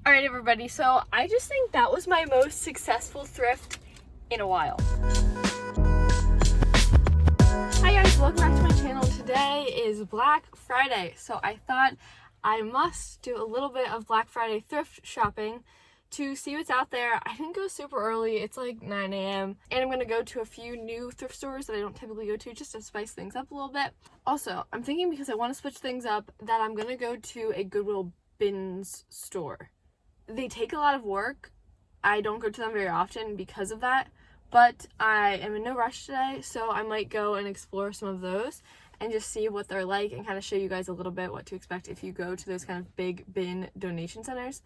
All right, everybody, so I just think that was my most successful thrift in a while. Hi guys, welcome back to my channel. Today is Black Friday, so I thought I must do a little bit of Black Friday thrift shopping to see what's out there. I didn't go super early, it's like 9 a.m. and I'm gonna go to a few new thrift stores that I don't typically go to just to spice things up a little bit. Also, I'm thinking because I want to switch things up that I'm gonna go to a Goodwill bins store. They take a lot of work. I don't go to them very often because of that, but I am in no rush today, so I might go and explore some of those and just see what they're like and kind of show you guys a little bit what to expect if you go to those kind of big bin donation centers.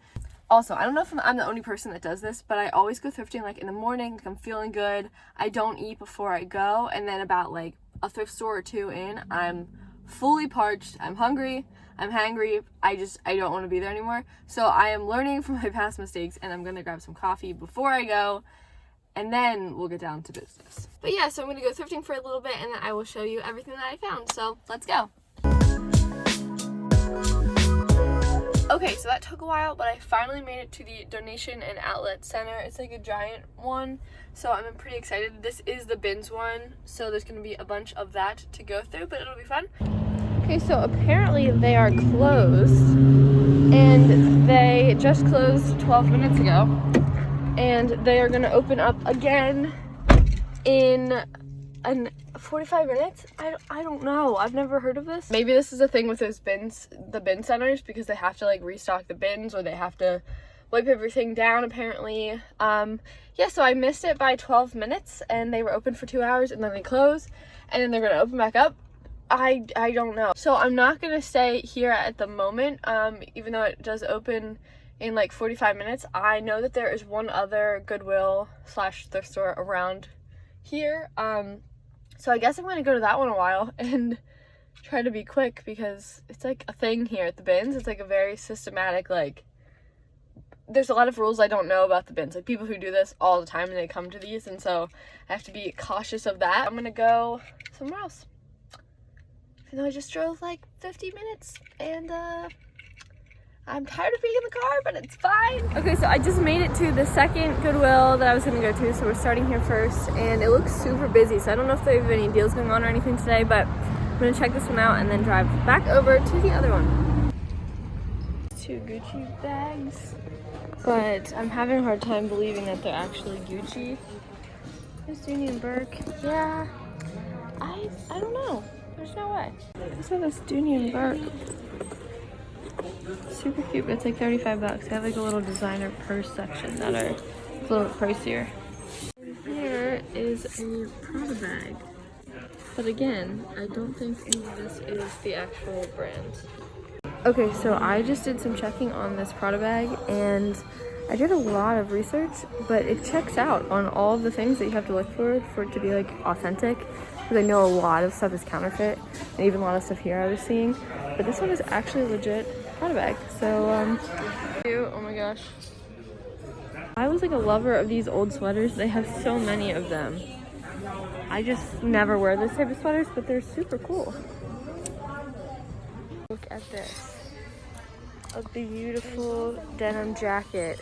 Also, I don't know if I'm the only person that does this, but I always go thrifting like in the morning, like I'm feeling good. I don't eat before I go, and then about like a thrift store or two in, I'm fully parched, I'm hungry, I'm hangry, I don't want to be there anymore. So I am learning from my past mistakes, and I'm gonna grab some coffee before I go, and then we'll get down to business. But yeah, so I'm gonna go thrifting for a little bit, and then I will show you everything that I found. So let's go. Okay, so that took a while, but I finally made it to the donation and outlet center. It's like a giant one, so I'm pretty excited. This is the bins one, so there's gonna be a bunch of that to go through, but it'll be fun. Okay, so apparently they are closed, and they just closed 12 minutes ago, and they are gonna open up again in 45 minutes. I don't know, I've never heard of this. Maybe this is a thing with those bins, the bin centers, because they have to like restock the bins, or they have to wipe everything down apparently. Yeah, so I missed it by 12 minutes, and they were open for 2 hours, and then they closed, and then they're gonna open back up. I don't know. So I'm not gonna stay here at the moment, even though it does open in like 45 minutes. I know that there is one other Goodwill / thrift store around here, so I guess I'm gonna go to that one a while and try to be quick, because it's like a thing here at the bins. It's like a very systematic, like, there's a lot of rules I don't know about the bins, like people who do this all the time and they come to these, and so I have to be cautious of that. I'm gonna go somewhere else, even though I just drove like 50 minutes, and I'm tired of being in the car, but it's fine. Okay, so I just made it to the second Goodwill that I was gonna go to, so we're starting here first, and it looks super busy, so I don't know if they have any deals going on or anything today, but I'm gonna check this one out and then drive back over to the other one. 2 Gucci bags, but I'm having a hard time believing that they're actually Gucci. There's Union Burke. Yeah, I don't know. There's no way. I saw this Union Burke. Super cute, but it's like 35 bucks. They have like a little designer purse section that are a little pricier. And here is a Prada bag. But again, I don't think any of this is the actual brand. Okay, so I just did some checking on this Prada bag, and I did a lot of research, but it checks out on all of the things that you have to look for it to be like authentic. Because I know a lot of stuff is counterfeit, and even a lot of stuff here I was seeing. But this one is actually legit Prada bag. So, oh my gosh. I was like a lover of these old sweaters. They have so many of them. I just never wear this type of sweaters, but they're super cool. Look at this. A beautiful denim jacket.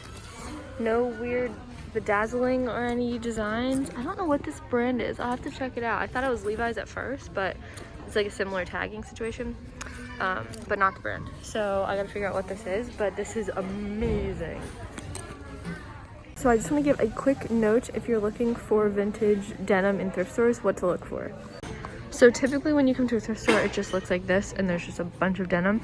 No weird bedazzling or any designs. I don't know what this brand is. I'll have to check it out. I thought it was Levi's at first, but it's like a similar tagging situation, but not the brand. So I gotta figure out what this is, but this is amazing. So I just want to give a quick note if you're looking for vintage denim in thrift stores, what to look for. So typically when you come to a thrift store, it just looks like this, and there's just a bunch of denim.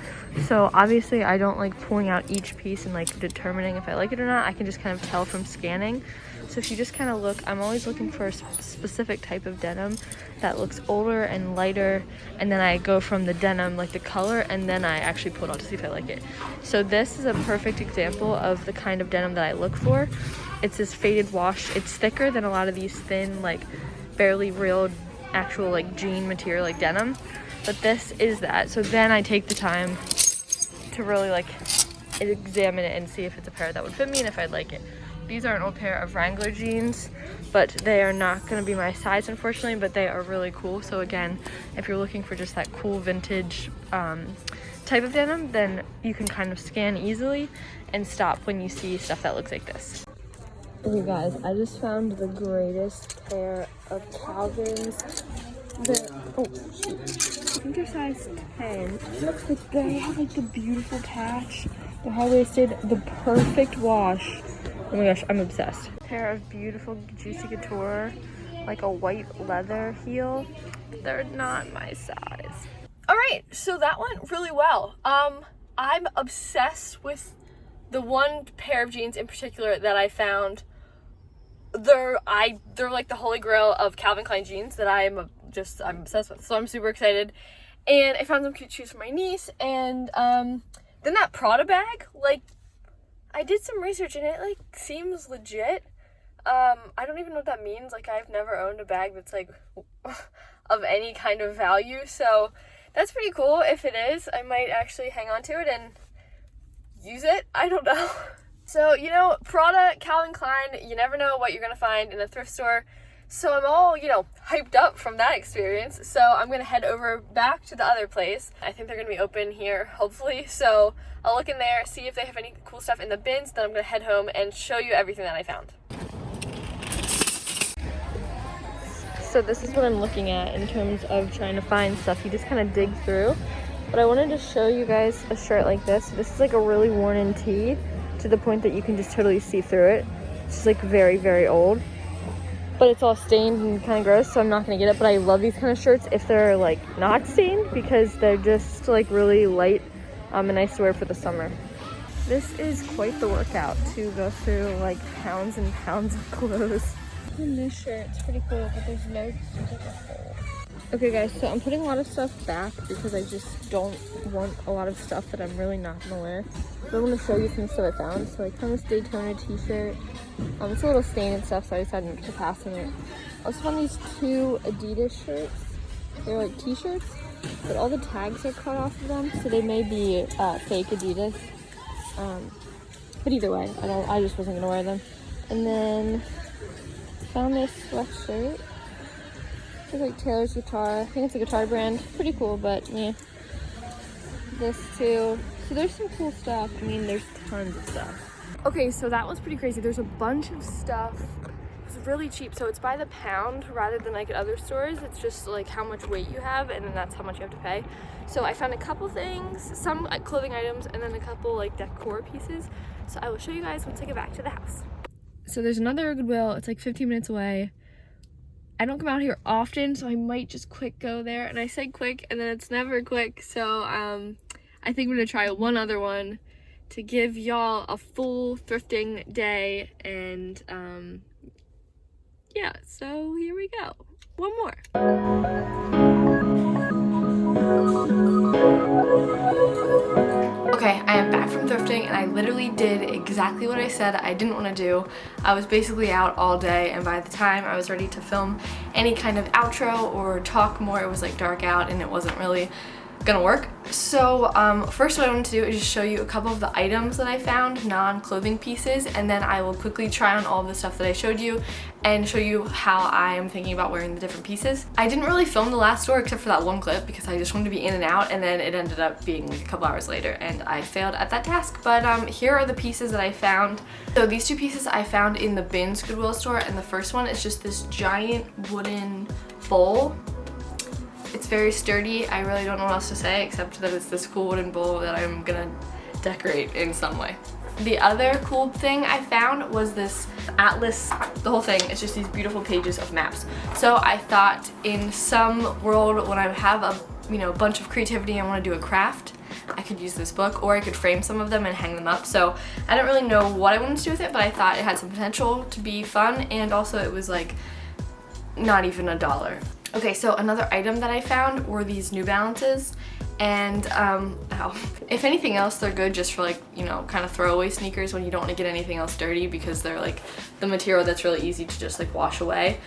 So obviously I don't like pulling out each piece and like determining if I like it or not. I can just kind of tell from scanning. So if you just kind of look, I'm always looking for a specific type of denim that looks older and lighter, and then I go from the denim, like the color, and then I actually pull it out to see if I like it. So this is a perfect example of the kind of denim that I look for. It's this faded wash. It's thicker than a lot of these thin, like barely real actual like jean material like denim, but this is that. So then I take the time to really like examine it and see if it's a pair that would fit me and if I'd like it. These are an old pair of Wrangler jeans, but they are not going to be my size unfortunately, but they are really cool. So again, if you're looking for just that cool vintage type of denim, then you can kind of scan easily and stop when you see stuff that looks like this. Okay guys, I just found the greatest pair of Calvins. I think they're size 10, but they have like the beautiful patch. They're high-waisted, the perfect wash. Oh my gosh, I'm obsessed. Pair of beautiful Juicy Couture, like a white leather heel. They're not my size. All right, so that went really well. I'm obsessed with the one pair of jeans in particular that I found. They're like the holy grail of Calvin Klein jeans that I'm obsessed with. So I'm super excited. And I found some cute shoes for my niece. And then that Prada bag, like, I did some research and it like seems legit. I don't even know what that means. Like, I've never owned a bag that's like of any kind of value. So that's pretty cool. If it is, I might actually hang on to it and use it. I don't know. So, you know, Prada, Calvin Klein, you never know what you're going to find in a thrift store. So I'm all, you know, hyped up from that experience. So I'm going to head over back to the other place. I think they're going to be open here, hopefully. So I'll look in there, see if they have any cool stuff in the bins. Then I'm going to head home and show you everything that I found. So this is what I'm looking at in terms of trying to find stuff. You just kind of dig through. But I wanted to show you guys a shirt like this. This is like a really worn-in tee, to the point that you can just totally see through it. It's just like very, very old. But it's all stained and kind of gross, so I'm not going to get it. But I love these kind of shirts if they're like not stained, because they're just like really light and nice to wear for the summer. This is quite the workout to go through like pounds and pounds of clothes. And this shirt's pretty cool, but there's no hole. Okay guys, so I'm putting a lot of stuff back because I just don't want a lot of stuff that I'm really not gonna wear. But I want to show you some stuff I found. So I found this Daytona t-shirt. It's a little stained and stuff, so I decided to pass on it. I also found these two Adidas shirts. They're like t-shirts, but all the tags are cut off of them, so they may be fake Adidas. But either way, I just wasn't gonna wear them. And then found this sweatshirt. It's like Taylor's guitar. I think it's a guitar brand. Pretty cool, but yeah. This too. So there's some cool stuff. I mean, there's tons of stuff. Okay, so that was pretty crazy. There's a bunch of stuff. It's really cheap. So it's by the pound rather than like at other stores. It's just like how much weight you have, and then that's how much you have to pay. So I found a couple things, some clothing items, and then a couple like decor pieces. So I will show you guys once I get back to the house. So there's another Goodwill. It's like 15 minutes away. I don't come out here often, so I might just quick go there. And I say quick, and then it's never quick. So I think I'm gonna try one other one to give y'all a full thrifting day. And yeah, so here we go. One more. Okay, I am back from thrifting, and I literally did exactly what I said I didn't want to do. I was basically out all day, and by the time I was ready to film any kind of outro or talk more, it was like dark out and it wasn't really gonna work. So first what I wanted to do is just show you a couple of the items that I found, non-clothing pieces, and then I will quickly try on all of the stuff that I showed you and show you how I am thinking about wearing the different pieces. I didn't really film the last store except for that one clip because I just wanted to be in and out, and then it ended up being like a couple hours later and I failed at that task. But here are the pieces that I found. So these two pieces I found in the Bins Goodwill store, and the first one is just this giant wooden bowl. It's very sturdy. I really don't know what else to say except that it's this cool wooden bowl that I'm gonna decorate in some way. The other cool thing I found was this atlas. The whole thing is just these beautiful pages of maps. So I thought in some world when I have a bunch of creativity and I want to do a craft, I could use this book, or I could frame some of them and hang them up. So I don't really know what I wanted to do with it, but I thought it had some potential to be fun, and also it was like not even $1. Okay, so another item that I found were these New Balances, and if anything else, they're good just for like, kind of throwaway sneakers when you don't want to get anything else dirty, because they're like the material that's really easy to just like wash away.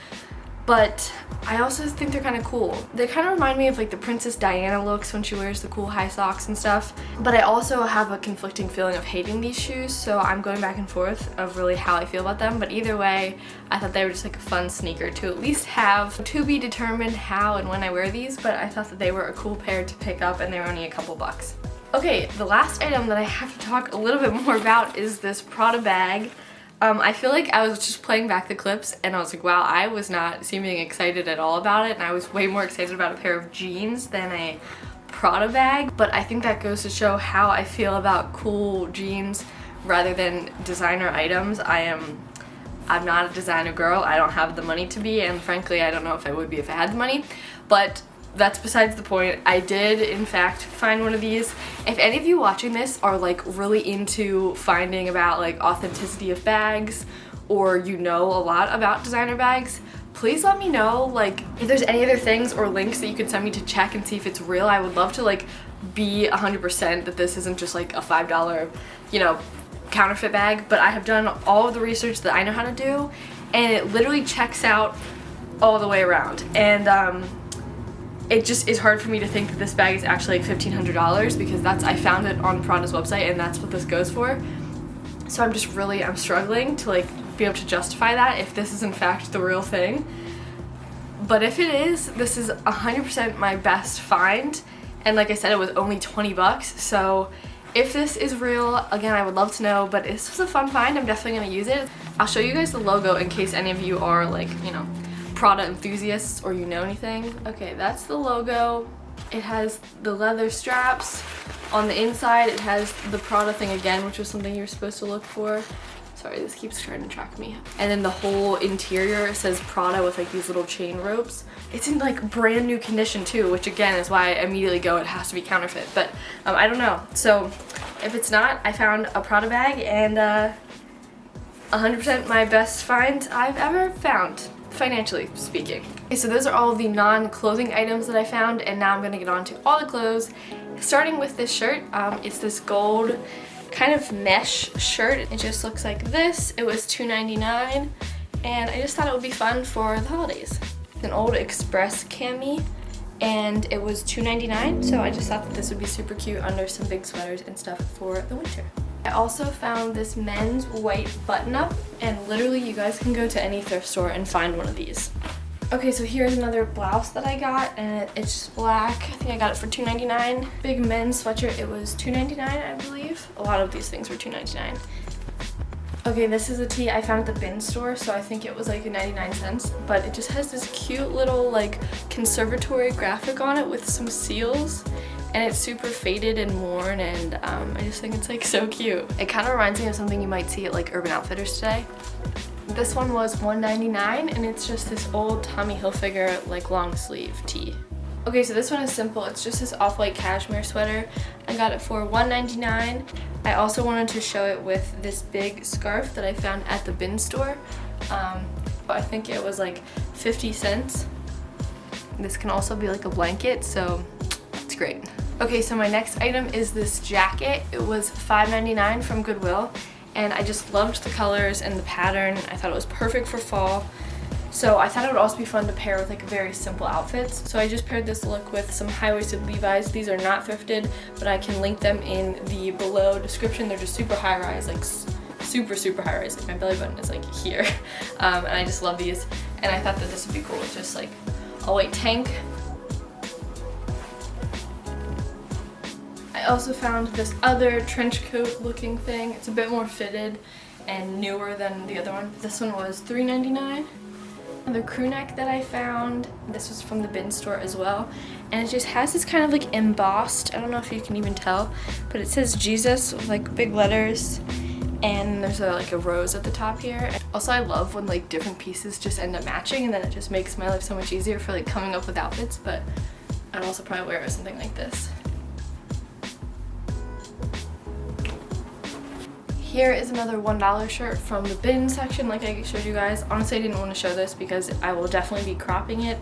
But I also think they're kind of cool. They kind of remind me of like the Princess Diana looks when she wears the cool high socks and stuff. But I also have a conflicting feeling of hating these shoes, so I'm going back and forth of really how I feel about them. But either way, I thought they were just like a fun sneaker to at least have. To be determined how and when I wear these, but I thought that they were a cool pair to pick up, and they were only a couple bucks. Okay, the last item that I have to talk a little bit more about is this Prada bag. I feel like I was just playing back the clips and I was like, wow, I was not seeming excited at all about it, and I was way more excited about a pair of jeans than a Prada bag. But I think that goes to show how I feel about cool jeans rather than designer items. I'm not a designer girl. I don't have the money to be, and frankly I don't know if I would be if I had the money, but that's besides the point. I did in fact find one of these. If any of you watching this are like really into finding about like authenticity of bags, or you know a lot about designer bags, please let me know like if there's any other things or links that you could send me to check and see if it's real. I would love to like be 100% that this isn't just like a $5, you know, counterfeit bag. But I have done all of the research that I know how to do, and it literally checks out all the way around. And it just is hard for me to think that this bag is actually like $1,500, because I found it on Prada's website and that's what this goes for. So I'm struggling to like be able to justify that if this is in fact the real thing. But if it is, this is 100% my best find, and like I said, it was only 20 bucks. So if this is real, again, I would love to know, but this was a fun find. I'm definitely gonna use it. I'll show you guys the logo in case any of you are like, you know, Prada enthusiasts or you know anything. Okay, that's the logo. It has the leather straps. On the inside it has the Prada thing again, which was something you're supposed to look for. Sorry, this keeps trying to track me. And then the whole interior says Prada with like these little chain ropes. It's in like brand new condition too, which again is why I immediately go, it has to be counterfeit. But I don't know. So if it's not, I found a Prada bag, and 100% my best find I've ever found, financially speaking. Okay, so those are all of the non-clothing items that I found, and now I'm gonna get on to all the clothes. Starting with this shirt. It's this gold kind of mesh shirt. It just looks like this. It was $2.99, and I just thought it would be fun for the holidays. It's an old Express cami, and it was $2.99, so I just thought that this would be super cute under some big sweaters and stuff for the winter. I also found this men's white button-up, and literally you guys can go to any thrift store and find one of these. Okay, so here's another blouse that I got, and it's just black. I think I got it for $2.99. Big men's sweatshirt, it was $2.99, I believe. A lot of these things were $2.99. Okay, this is a tee I found at the bin store, so I think it was like 99 cents, but it just has this cute little like conservatory graphic on it with some seals, and it's super faded and worn, and I just think it's like so cute. It kind of reminds me of something you might see at like Urban Outfitters today. This one was $1.99, and it's just this old Tommy Hilfiger like long sleeve tee. Okay, so this one is simple. It's just this off-white cashmere sweater. I got it for $1.99. I also wanted to show it with this big scarf that I found at the bin store. I think it was like 50 cents. This can also be like a blanket, so it's great. Okay, so my next item is this jacket. It was $5.99 from Goodwill, and I just loved the colors and the pattern. I thought it was perfect for fall. So I thought it would also be fun to pair with like very simple outfits. So I just paired this look with some high-waisted Levi's. These are not thrifted, but I can link them in the below description. They're just super high-rise, like super high-rise. Like my belly button is like here. And I just love these. And I thought that this would be cool with just like a white tank. I also found this other trench coat looking thing. It's a bit more fitted and newer than the other one. This one was $3.99. The crew neck that I found, this was from the bin store as well, and it just has this kind of like embossed, I don't know if you can even tell, but it says Jesus with like big letters, and there's like a rose at the top here. Also, I love when like different pieces just end up matching, and then it just makes my life so much easier for like coming up with outfits. But I'd also probably wear it with something like this. Here is another $1 shirt from the bin section like I showed you guys. Honestly, I didn't want to show this because I will definitely be cropping it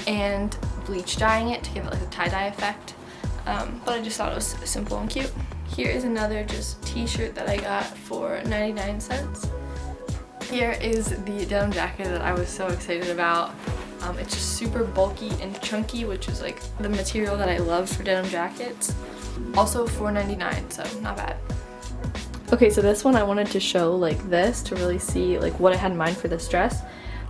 and bleach dyeing it to give it like a tie-dye effect. But I just thought it was simple and cute. Here is another just t-shirt that I got for 99 cents. Here is the denim jacket that I was so excited about. It's just super bulky and chunky, which is like the material that I love for denim jackets. Also $4.99, so not bad. Okay, so this one I wanted to show like this to really see like what I had in mind for this dress.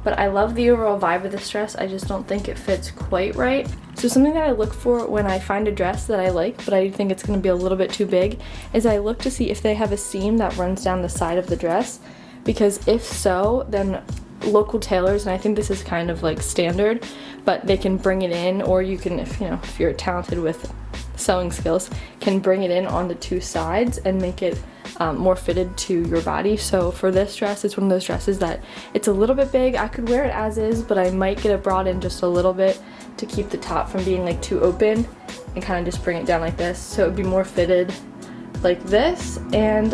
but I love the overall vibe of this dress. I just don't think it fits quite right. So something that I look for when I find a dress that I like, but I think it's going to be a little bit too big, is I look to see if they have a seam that runs down the side of the dress, because if so, then local tailors, and I think this is kind of like standard, but they can bring it in, or you can, if you're talented with sewing skills, can bring it in on the two sides and make it more fitted to your body. So for this dress, it's one of those dresses that it's a little bit big. I could wear it as is, but I might get it brought in just a little bit to keep the top from being like too open, and kind of just bring it down like this, so it would be more fitted like this. And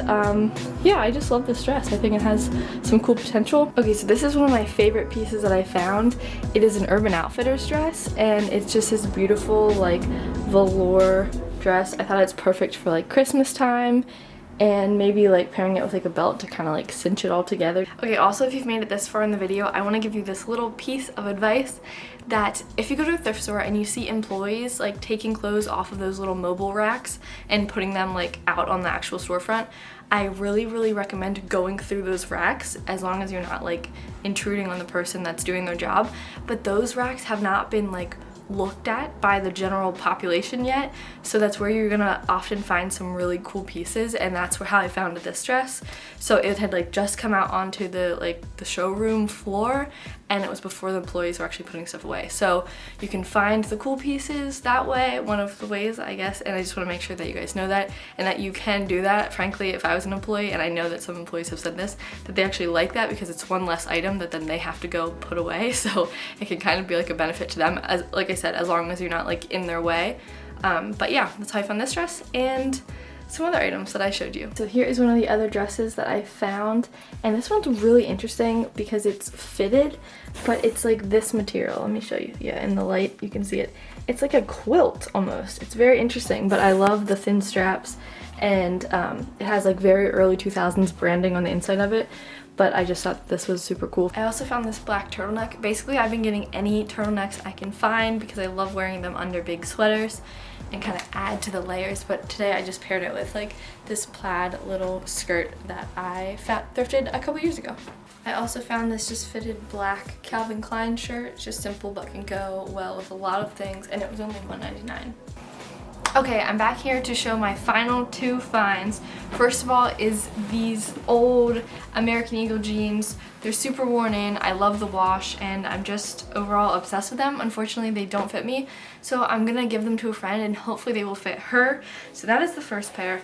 yeah, I just love this dress. I think it has some cool potential. Okay, so this is one of my favorite pieces that I found. It is an Urban Outfitters dress, and it's just this beautiful like velour dress. I thought it's perfect for like Christmas time, and maybe like pairing it with like a belt to kind of like cinch it all together. Okay, also if you've made it this far in the video, I want to give you this little piece of advice, that if you go to a thrift store and you see employees like taking clothes off of those little mobile racks and putting them like out on the actual storefront, I really recommend going through those racks, as long as you're not like intruding on the person that's doing their job. But those racks have not been like looked at by the general population yet, so that's where you're gonna often find some really cool pieces, and that's how I found this dress. So it had like just come out onto the showroom floor, and it was before the employees were actually putting stuff away. So you can find the cool pieces that way, one of the ways, I guess, and I just want to make sure that you guys know that, and that you can do that. Frankly, if I was an employee, and I know that some employees have said this, that they actually like that, because it's one less item that then they have to go put away, so it can kind of be like a benefit to them, as like I said, as long as you're not like in their way. But yeah, that's how I found this dress and some other items that I showed you. So here is one of the other dresses that I found, and this one's really interesting because it's fitted, but it's like this material. Let me show you. Yeah, in the light you can see it. It's like a quilt almost. It's very interesting, but I love the thin straps, and it has like very early 2000s branding on the inside of it. But I just thought this was super cool. I also found this black turtleneck. Basically, I've been getting any turtlenecks I can find because I love wearing them under big sweaters and kind of add to the layers. But today I just paired it with like this plaid little skirt that I thrifted a couple years ago. I also found this just fitted black Calvin Klein shirt. It's just simple but can go well with a lot of things, and it was only $1.99. Okay, I'm back here to show my final two finds. First of all is these old American Eagle jeans. They're super worn in. I love the wash, and I'm just overall obsessed with them. Unfortunately, they don't fit me, so I'm gonna give them to a friend and hopefully they will fit her. So that is the first pair.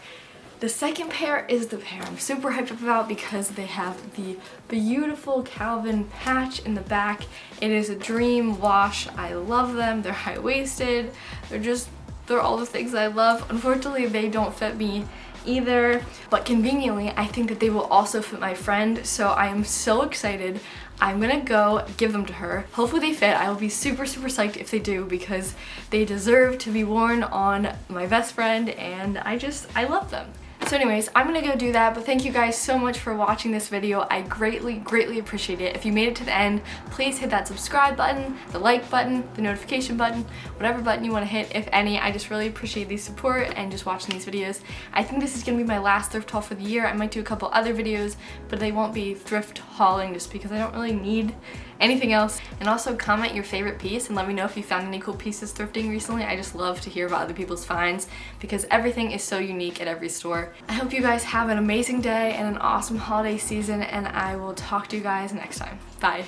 The second pair is the pair I'm super hyped up about because they have the beautiful Calvin patch in the back. It is a dream wash. I love them. They're high-waisted. They're all the things I love. Unfortunately, they don't fit me either, but conveniently, I think that they will also fit my friend, so I am so excited. I'm gonna go give them to her. Hopefully they fit. I will be super psyched if they do, because they deserve to be worn on my best friend, and I love them. So anyways, I'm gonna go do that, but thank you guys so much for watching this video. I greatly appreciate it. If you made it to the end, please hit that subscribe button, the like button, the notification button, whatever button you want to hit, if any. I just really appreciate the support and just watching these videos. I think this is gonna be my last thrift haul for the year. I might do a couple other videos, but they won't be thrift hauling just because I don't really need anything else. And also comment your favorite piece and let me know if you found any cool pieces thrifting recently. I just love to hear about other people's finds because everything is so unique at every store. I hope you guys have an amazing day and an awesome holiday season, and I will talk to you guys next time. Bye.